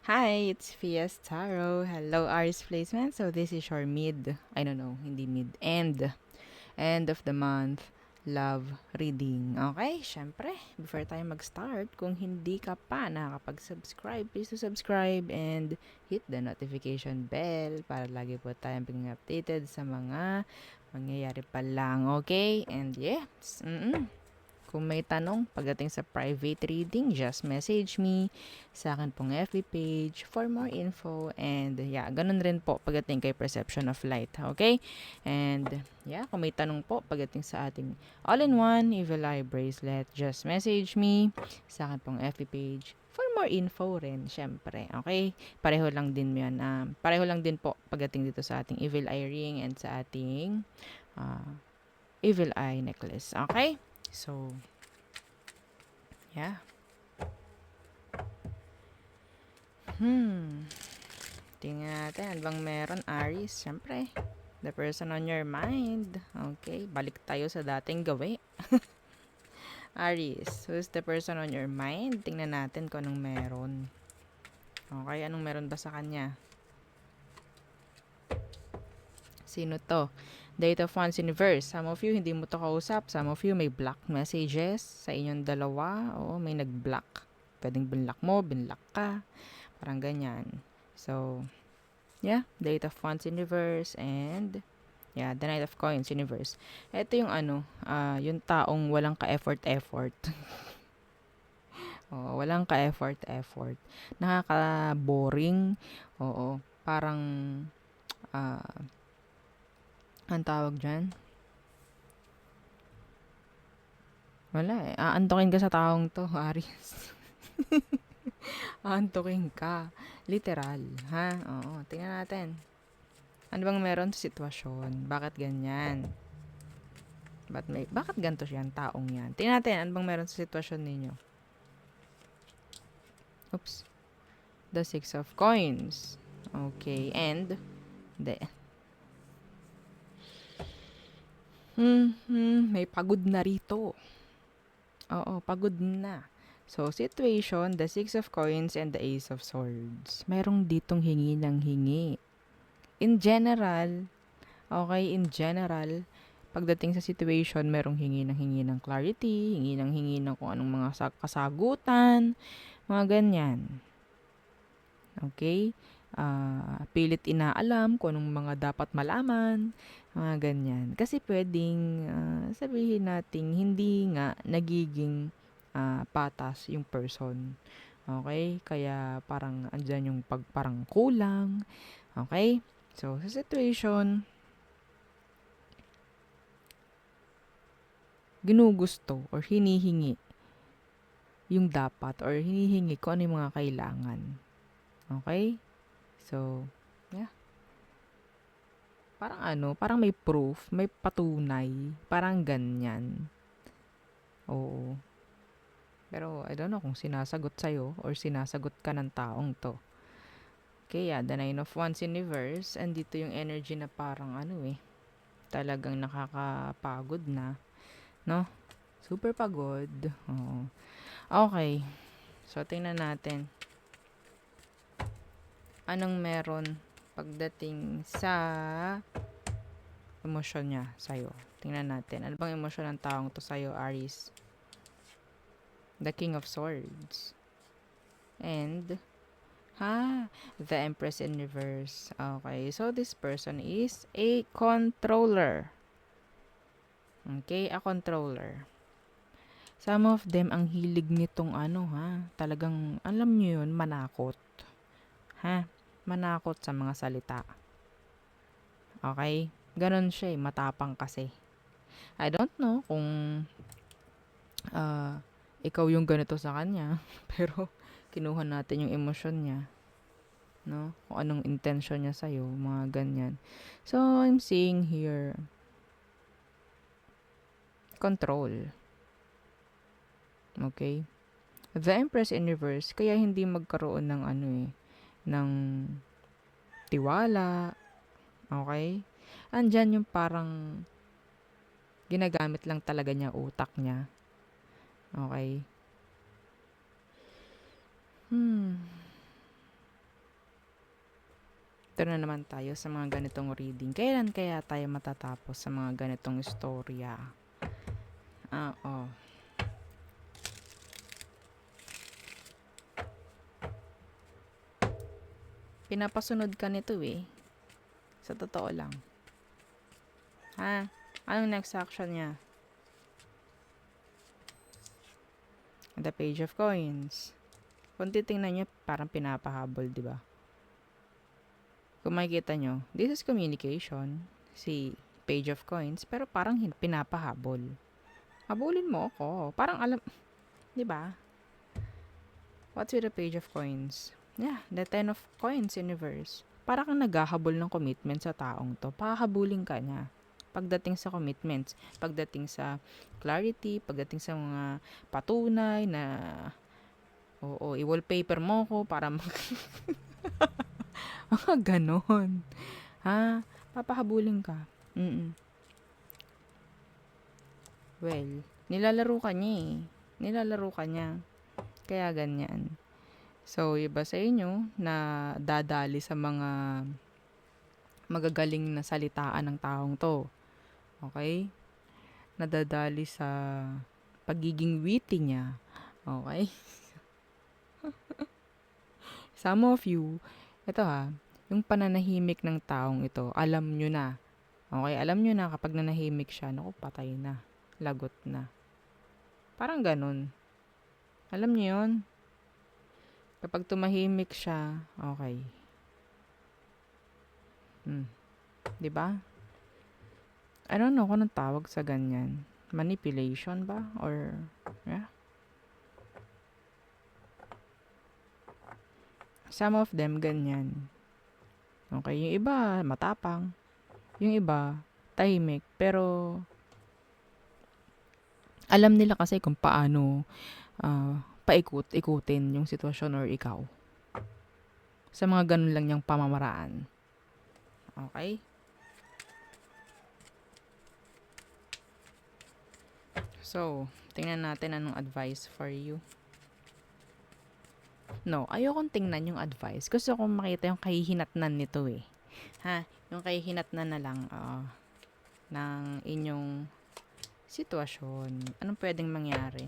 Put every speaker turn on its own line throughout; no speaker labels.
Hi, it's Fias Taro. Hello, Aries Placement. So this is your I don't know, hindi end of the month love reading. Okay, syempre, before tayo mag-start, kung hindi ka pa nakakapag-subscribe, please to subscribe and hit the notification bell para lagi po tayong being updated sa mga mangyayari pa lang. Okay? And yes, kung may tanong pagdating sa private reading, just message me sa akin pong FB page for more info. And yeah, ganun rin po pagdating kay Perception of Light. Okay? And yeah, kung may tanong po pagdating sa ating all-in-one Evil Eye Bracelet, just message me sa akin pong FB page for more info rin, syempre. Okay? Pareho lang din yan. Pareho lang din po pagdating dito sa ating Evil Eye Ring and sa ating uh, Evil Eye Necklace. Okay? So, yeah. Hmm. Tingnan natin. Ano bang meron, Aries? Siyempre, the person on your mind. Okay, balik tayo sa dating gawi. Aries, who's the person on your mind? Tingnan natin kung anong meron. Okay, anong meron ba sa kanya? Sino to? Date of Wands Universe. Some of you, hindi mo to kausap. Some of you, may block messages sa inyong dalawa. Oo, may nag-block. Pwedeng binlock mo, binlock ka. Parang ganyan. So, yeah, the Eight of Wands Universe and yeah, the Knight of Coins Universe. Ito yung yung taong walang ka-effort. Oo, walang ka-effort. Nakaka-boring. Oo, parang uh, ang tawag dyan? Wala eh. Aantokin ka sa taong to, Aries. Aantokin ka. Literal, ha? Oo, tingnan natin. Ano bang meron sa sitwasyon? Bakit ganyan? Bakit ganito siya, taong yan? Tingnan natin, ano bang meron sa sitwasyon ninyo? Oops. The Six of Coins. Okay, and the may pagod na rito. Oo, pagod na. So, situation, the Six of Coins and the Ace of Swords. Merong ditong hingi ng hingi. In general, okay, in general, pagdating sa situation, merong hingi ng clarity, hingi ng kung anong mga kasagutan, mga ganyan. Okay? Pilit inaalam kung anong mga dapat malaman, mga ganyan. Kasi pwedeng sabihin nating hindi nga nagiging patas yung person. Okay? Kaya parang andyan yung parang kulang. Okay? So, sa situation, ginugusto or hinihingi yung dapat or hinihingi ko ano yung mga kailangan. Okay? So, yeah. Parang may proof, may patunay, parang ganyan. Oo. Pero, I don't know kung sinasagot sa'yo or sinasagot ka ng taong to. Okay, yeah, the Nine of Wands Universe, andito yung energy na parang talagang nakakapagod na, no? Super pagod. Oo. Okay, so tingnan natin. Anong meron pagdating sa emosyon niya sa'yo? Tingnan natin. Ano bang emosyon ng taong to sa'yo, Aries? The King of Swords. And, the Empress in reverse. Okay, so this person is a controller. Okay, a controller. Some of them, ang hilig nitong talagang, alam nyo yun, manakot. Manakot sa mga salita. Okay? Ganon siya matapang kasi. I don't know kung ikaw yung ganito sa kanya, pero kinuha natin yung emosyon niya, no? Kung anong intention niya sa'yo, mga ganyan. So, I'm seeing here, control. Okay? The Empress in reverse, kaya hindi magkaroon ng ng tiwala. Okay? Andyan yung parang ginagamit lang talaga niya utak niya. Okay? Ito na naman tayo sa mga ganitong reading. Kailan kaya tayo matatapos sa mga ganitong istorya? Oo. Pinapasunod ka nito eh. Sa totoo lang. Ha? Anong next action niya? The Page of Coins. Kung titingnan nyo, parang pinapahabol, di ba? Kung makikita nyo, this is communication. Si Page of Coins, pero parang pinapahabol. Habulin mo ako. Parang alam, di ba? What's with the Page of Coins? Yeah, the Ten of Coins universe. Para kang naghahabol ng commitment sa taong to. Pahabulin ka niya. Pagdating sa commitments, pagdating sa clarity, pagdating sa mga patunay na oo, i-wallpaper mo ko para mga ganon. Ha? Papahabulin ka. Well, nilalaro ka niya eh. Nilalaro ka niya. Kaya ganyan. So, iba sa inyo na dadali sa mga magagaling na salitaan ng taong to. Okay? Nadadali sa pagiging witty niya. Okay? Some of you, ito ha, yung pananahimik ng taong ito, alam nyo na. Okay? Alam nyo na kapag nanahimik siya, naku, patay na. Lagot na. Parang ganun. Alam nyo yun? Kapag tumahimik siya, okay. 'Di ba? I don't know kung anong tawag sa ganyan. Manipulation ba? Or, yeah? Some of them, ganyan. Okay, yung iba, matapang. Yung iba, tahimik. Pero, alam nila kasi kung paano paikot-ikutin yung sitwasyon or ikaw. Sa mga ganun lang niyang pamamaraan. Okay? So, tingnan natin anong advice for you. No, ayokong tingnan yung advice. Gusto kong makita yung kahihinatnan nito eh. Ha? Yung kahihinatnan na lang ng inyong sitwasyon. Anong pwedeng mangyari?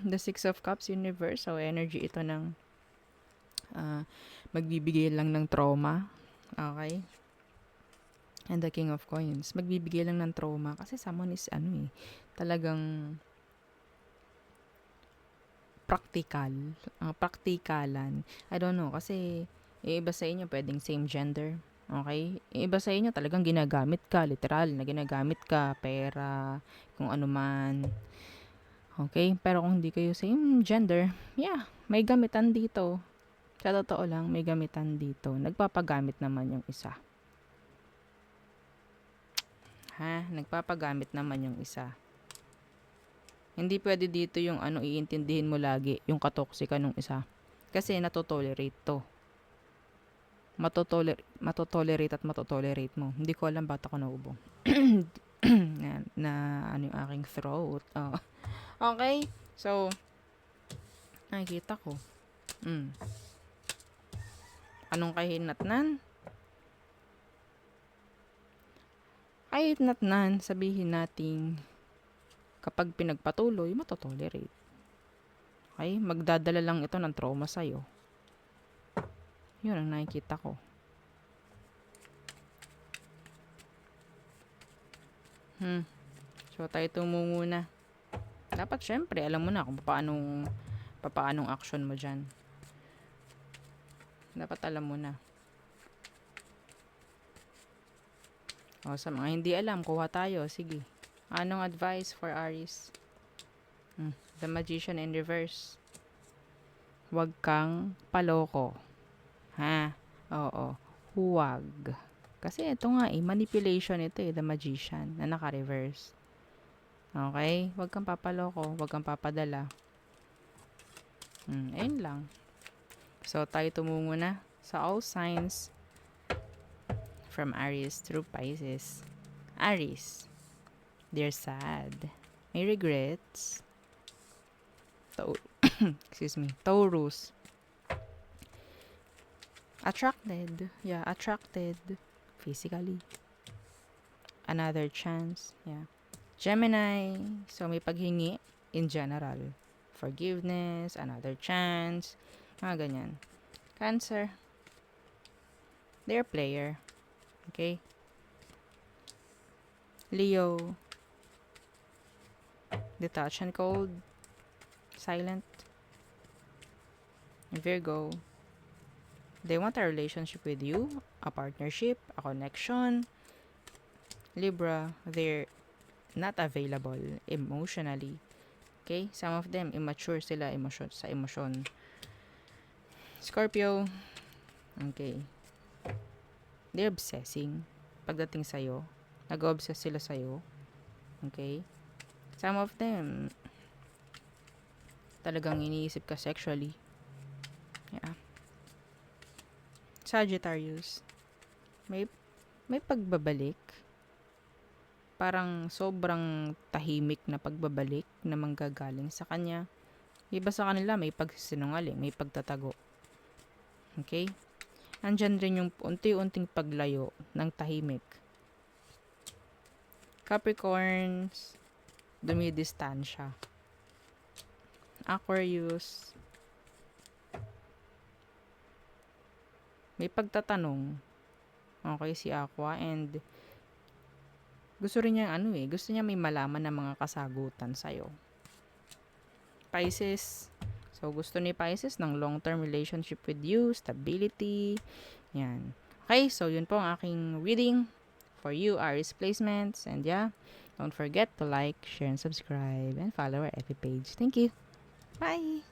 The Six of Cups universe. So, energy ito ng magbibigay lang ng trauma. Okay? And the King of Coins. Magbibigay lang ng trauma. Kasi someone is talagang praktikalan. I don't know, kasi iba sa inyo pwedeng same gender. Okay? Iba sa inyo talagang ginagamit ka, literal na ginagamit ka, pera, kung ano man. Okay? Pero kung hindi kayo same gender, yeah, may gamitan dito. Sa totoo lang, may gamitan dito. Nagpapagamit naman yung isa. Ha? Nagpapagamit naman yung isa. Hindi pwede dito yung iintindihin mo lagi, yung katoksika nung isa. Kasi natotolerate to. Matotolerate at matotolerate mo. Hindi ko alam ba't ako naubo. na yung aking throat. Oh. Okay? So, nakikita ko. Anong kahinatnan? Kahinatnan, sabihin nating kapag pinagpatuloy, matotolerate. Okay? Magdadala lang ito ng trauma sa'yo. Yun ang nakikita ko. So, tayo tumungo na. Dapat syempre, alam mo na kung paanong action mo dyan. Dapat alam mo na. O, sa mga hindi alam, kuha tayo. Sige. Anong advice for Aries? The Magician in reverse. Huwag kang paloko. Ha? Oo. Huwag. Kasi ito nga manipulation ito The Magician na naka-reverse. Okay? Huwag kang papaloko. Huwag kang papadala. Ayun lang. So, tayo tumungo na sa all signs from Aries through Pisces. Aries. They're sad. May regrets. Excuse me. Taurus. Attracted. Yeah, attracted. Physically. Another chance. Yeah. Gemini. So, may paghingi in general. Forgiveness, another chance. Mga ganyan. Cancer. They're player. Okay? Leo. Detached and cold. Silent. Virgo. They want a relationship with you, a partnership, a connection. Libra, they're not available emotionally. Okay? Some of them, immature sila sa emosyon. Scorpio, okay. They're obsessing. Pagdating sa'yo, nag-obsess sila sa'yo. Okay? Some of them, talagang iniisip ka sexually. Yeah. Sagittarius, may pagbabalik. Parang sobrang tahimik na pagbabalik na manggagaling sa kanya. Iba sa kanila, may pagsisinungaling, may pagtatago. Okay? Andyan rin yung unti-unting paglayo ng tahimik. Capricorns, dumidistansya. Aquarius, may pagtatanong. Okay, si Aqua, and gusto rin niya gusto niya may malaman ng mga kasagutan sa'yo. Pisces, so gusto ni Pisces ng long-term relationship with you, stability, yan. Okay, so yun po ang aking reading for you, Aries placements, and yeah, don't forget to like, share, and subscribe, and follow our FB page. Thank you. Bye!